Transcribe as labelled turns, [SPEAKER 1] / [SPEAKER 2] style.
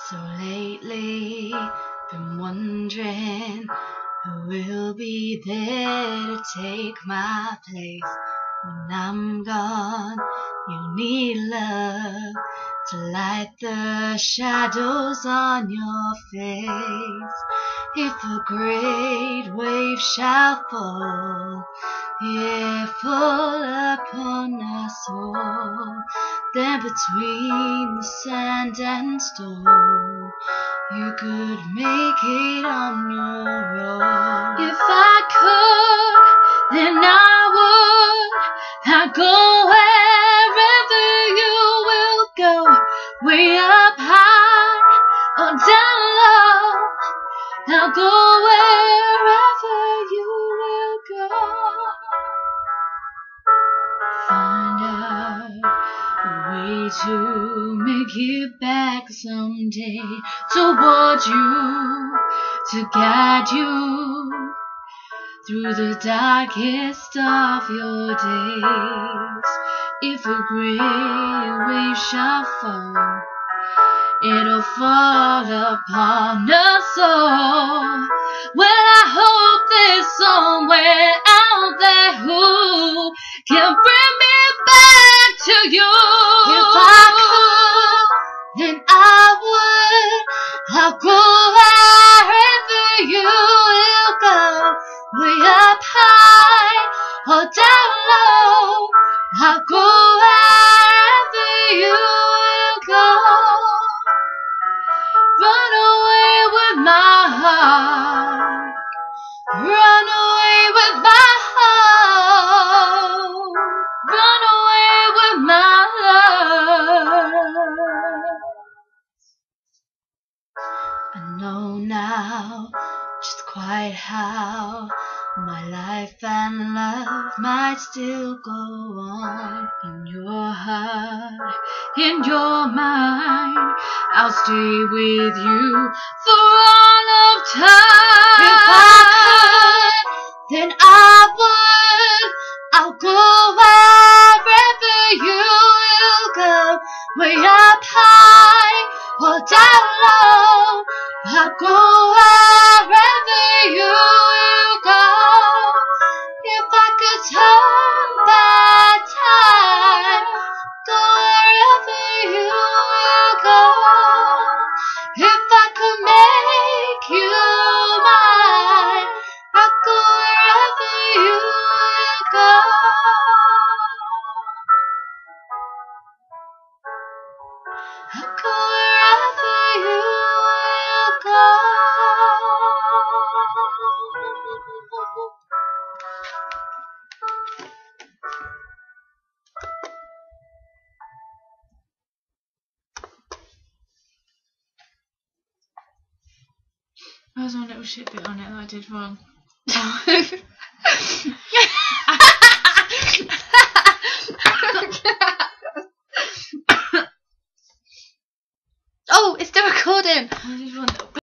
[SPEAKER 1] So lately, been wondering who will be there to take my place when I'm gone. You need love to light the shadows on your face. If a great wave shall fall, yeah, fall upon us all, then between the sand and stone, you could make it on your own. If I could, then I would. I'd go wherever you will go, way up high or down low. I'll go wherever you will go. Find out a way to make it back someday, toward you, to guide you through the darkest of your days. If a great wave shall fall, it'll fall upon us all. Well, I hope there's somewhere out there who can bring me back to you. If I could, then I would. I'll go wherever you will go, way up high or down low. I'll go wherever you will go. Run away with my heart. Run away with my heart. Run away with my love. I know now just quite how my life and love might still go on. In your heart, in your mind, I'll stay with you for all of time. If I could, then I would. I'll go wherever you will go, way up high or down low. I'll go wherever you will go. If I could turn back time, go wherever you will go. If I could make you mine, I'll go wherever you will go. I'll go wherever you will go.
[SPEAKER 2] There was one little shit bit on it that I did wrong.
[SPEAKER 1] Oh, it's still recording.